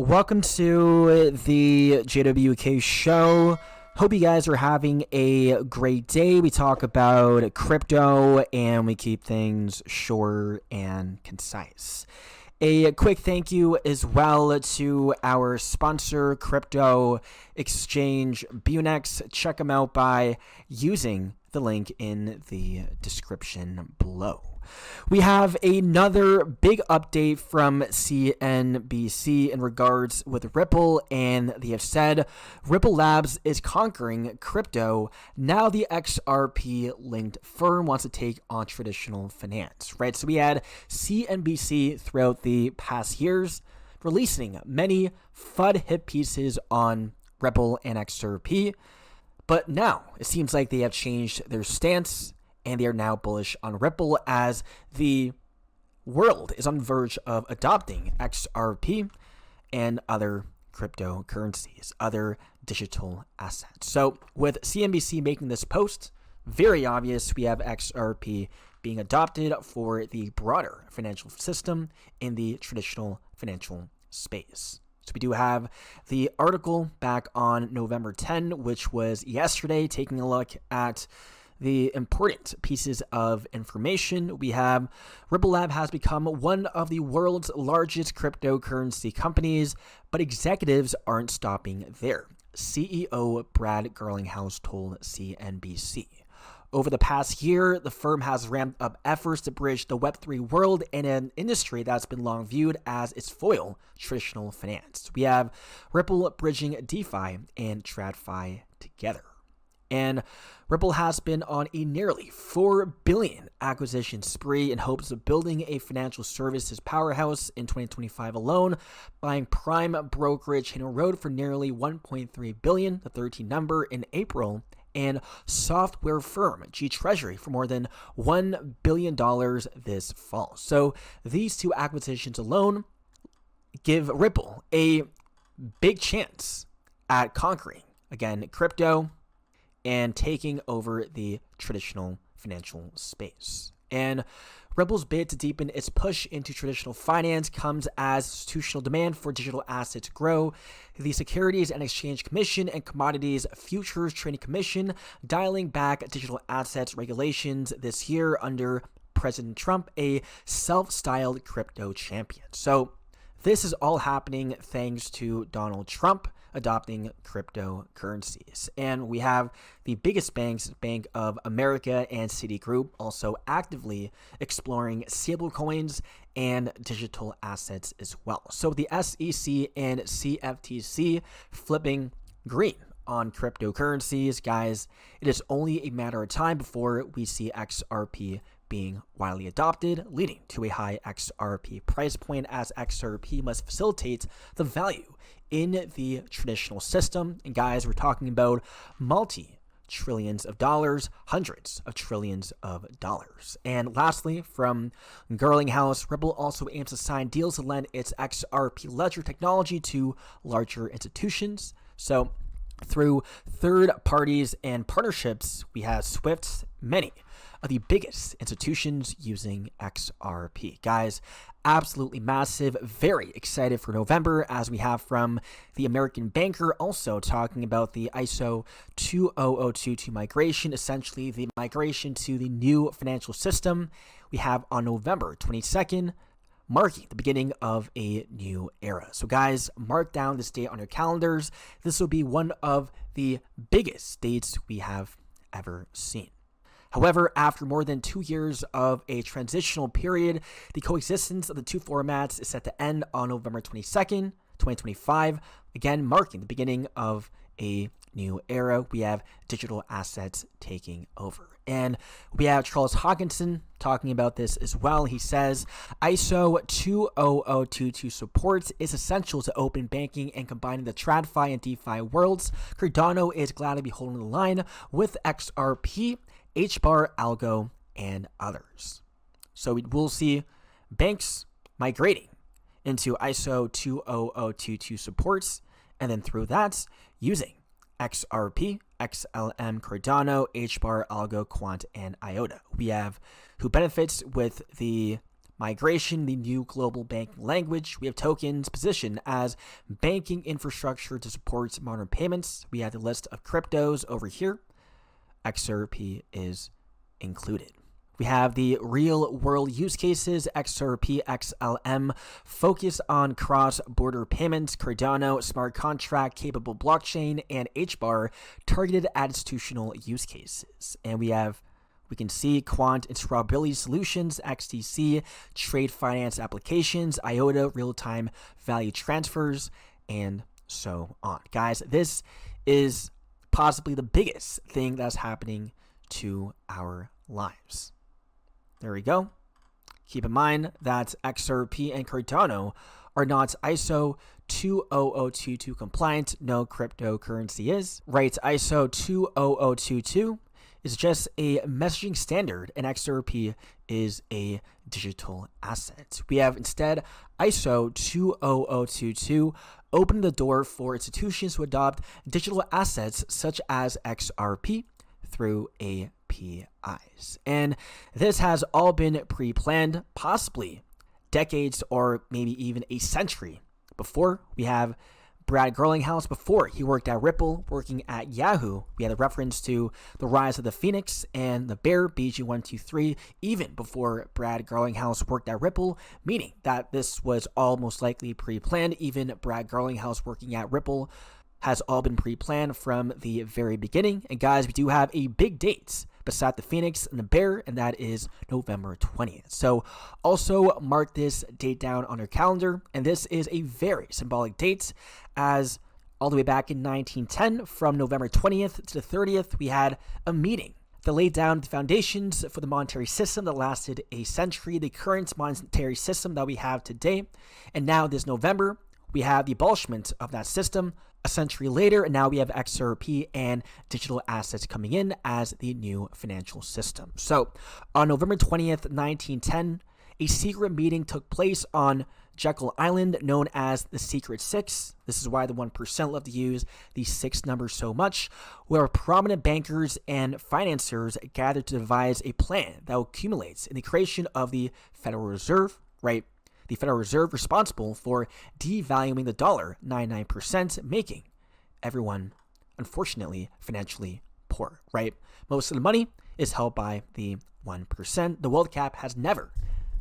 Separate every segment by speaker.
Speaker 1: Welcome to the JWK show. Hope you guys are having a great day. We talk about crypto and we keep things short and concise. A quick thank you as well to our sponsor, crypto exchange BITUNIX. Check them out by using the link in the description below. We have another big update from CNBC in regards with Ripple, and they have said Ripple Labs is conquering crypto. Now the XRP linked firm wants to take on traditional finance, right? So we had CNBC throughout the past years releasing many FUD hit pieces on Ripple and XRP, but now it seems like they have changed their stance and they are now bullish on Ripple as the world is on the verge of adopting XRP and other cryptocurrencies, other digital assets. So with CNBC making this post, very obvious we have XRP being adopted for the broader financial system in the traditional financial space. So we do have the article back on November 10, which was yesterday, taking a look at the important pieces of information. We have Ripple Lab has become one of the world's largest cryptocurrency companies, but executives aren't stopping there. CEO Brad Garlinghouse told CNBC. Over the past year, the firm has ramped up efforts to bridge the Web3 world in an industry that's been long viewed as its foil, traditional finance. We have Ripple bridging DeFi and TradFi together. And Ripple has been on a nearly $4 billion acquisition spree in hopes of building a financial services powerhouse in 2025 alone, buying prime brokerage hitting a road for nearly $1.3 billion, the 13 number, in April, and software firm G Treasury for more than $1 billion this fall. So these two acquisitions alone give Ripple a big chance at conquering, again, crypto and taking over the traditional financial space. And Ripple's bid to deepen its push into traditional finance comes as institutional demand for digital assets grow. The Securities and Exchange Commission and Commodities Futures Trading Commission dialing back digital assets regulations this year under President Trump, a self-styled crypto champion. So this is all happening thanks to Donald Trump adopting cryptocurrencies. And we have the biggest banks, Bank of America and Citigroup, also actively exploring stablecoins and digital assets as well. So the SEC and CFTC flipping green on cryptocurrencies. Guys, it is only a matter of time before we see XRP being widely adopted, leading to a high XRP price point, as XRP must facilitate the value in the traditional system. And guys, we're talking about multi-trillions of dollars, hundreds of trillions of dollars. And lastly, from Garlinghouse, Ripple also aims to sign deals to lend its XRP ledger technology to larger institutions. So through third parties and partnerships, we have Swift, many of the biggest institutions using XRP. Guys, absolutely massive. Very excited for November, as we have from the American banker also talking about the ISO 20022 migration, essentially the migration to the new financial system we have on November 22nd, marking the beginning of a new era. So guys, mark down this date on your calendars. This will be one of the biggest dates we have ever seen. However, after more than 2 years of a transitional period, the coexistence of the two formats is set to end on November 22nd, 2025, again marking the beginning of a new era. We have digital assets taking over. And we have Charles Hawkinson talking about this as well. He says, ISO 20022 support is essential to open banking and combining the TradFi and DeFi worlds. Cardano is glad to be holding the line with XRP, HBAR, Algo, and others. So we will see banks migrating into ISO 20022 supports, and then through that, using XRP, XLM, Cardano, HBAR, Algo, Quant, and IOTA. We have who benefits with the migration, the new global banking language. We have tokens positioned as banking infrastructure to support modern payments. We have the list of cryptos over here. XRP is included. We have the real world use cases, XRP XLM, focus on cross-border payments, Cardano, smart contract, capable blockchain, and HBAR, targeted at institutional use cases. And we can see quant interoperability solutions, XTC, trade finance applications, IOTA, real-time value transfers, and so on. Guys, this is possibly the biggest thing that's happening to our lives. There we go. Keep in mind that XRP and Cardano are not ISO 20022 compliant. No cryptocurrency is. Right, ISO 20022 is just a messaging standard, and XRP is a digital asset. We have instead ISO 20022 opened the door for institutions to adopt digital assets such as XRP through APIs. And this has all been pre-planned, possibly decades or maybe even a century before. We have Brad Garlinghouse, before he worked at Ripple, working at Yahoo. We had a reference to the rise of the Phoenix and the Bear, BG123, even before Brad Garlinghouse worked at Ripple, meaning that this was all most likely pre-planned. Even Brad Garlinghouse working at Ripple has all been pre-planned from the very beginning. And guys, we do have a big date beside the Phoenix and the Bear, and that is November 20th. So also mark this date down on your calendar. And this is a very symbolic date, as all the way back in 1910, from November 20th to the 30th, we had a meeting that laid down the foundations for the monetary system that lasted a century, the current monetary system that we have today. And now this November, we have the abolishment of that system a century later, and now we have XRP and digital assets coming in as the new financial system. So on November 20th, 1910, a secret meeting took place on Jekyll Island, known as the Secret Six. This is why the 1% love to use the six number so much, where prominent bankers and financiers gathered to devise a plan that will accumulate in the creation of the Federal Reserve, right? The Federal Reserve responsible for devaluing the dollar 99%, making everyone, unfortunately, financially poor, right? Most of the money is held by the 1%. The world cap has never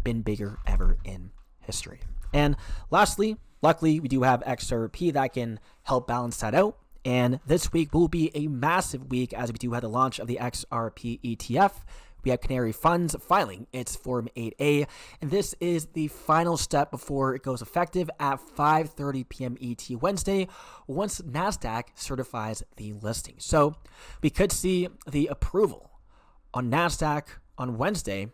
Speaker 1: been bigger ever in history. And lastly, luckily, we do have XRP that can help balance that out. And this week will be a massive week, as we do have the launch of the XRP ETF. We have Canary Funds filing its Form 8A, and this is the final step before it goes effective at 5:30 p.m. ET Wednesday, once NASDAQ certifies the listing. So we could see the approval on NASDAQ on Wednesday,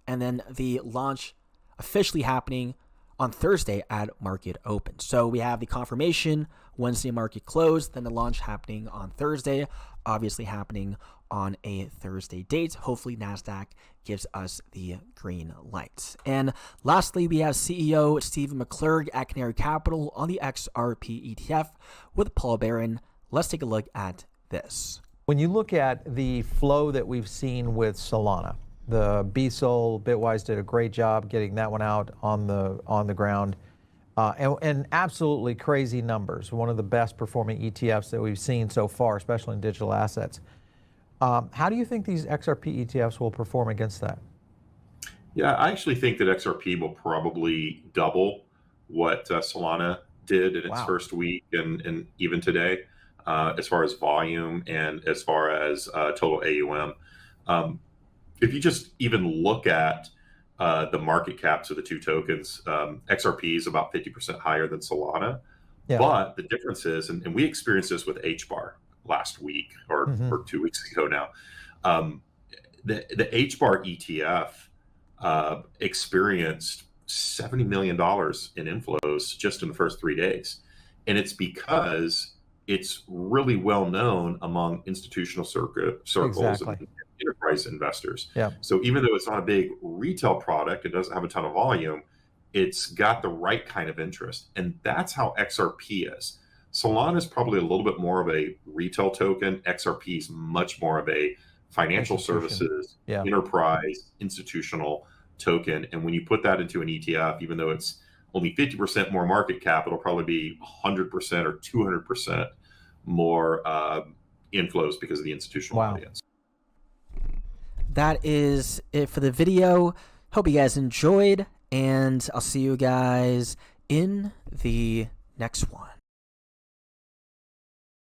Speaker 1: and then the launch officially happening on Thursday at market open. So we have the confirmation Wednesday market close, then the launch happening on Thursday, obviously happening on a Thursday date. Hopefully NASDAQ gives us the green light. And lastly, we have CEO Stephen McClurg at Canary Capital on the XRP ETF with Paul Barron. Let's take a look at this.
Speaker 2: When you look at the flow that we've seen with Solana, the BSOL, Bitwise did a great job getting that one out on the ground. And absolutely crazy numbers. One of the best performing ETFs that we've seen so far, especially in digital assets. How do you think these XRP ETFs will perform against that?
Speaker 3: Yeah, I actually think that XRP will probably double what Solana did in its first week and even today, as far as volume and as far as total AUM. If you just even look at the market caps of the two tokens, XRP is about 50% higher than Solana. Yeah. But the difference is, and we experienced this with HBAR last week or 2 weeks ago now, the HBAR ETF experienced $70 million in inflows just in the first 3 days. And it's because it's really well known among institutional circles and enterprise investors. Yeah. So even though it's not a big retail product, it doesn't have a ton of volume, it's got the right kind of interest. And that's how XRP is. Solana is probably a little bit more of a retail token. XRP is much more of a financial services, enterprise, institutional token. And when you put that into an ETF, even though it's only 50% more market cap, it'll probably be 100% or 200% more inflows because of the institutional audience.
Speaker 1: That is it for the video. Hope you guys enjoyed, and I'll see you guys in the next one.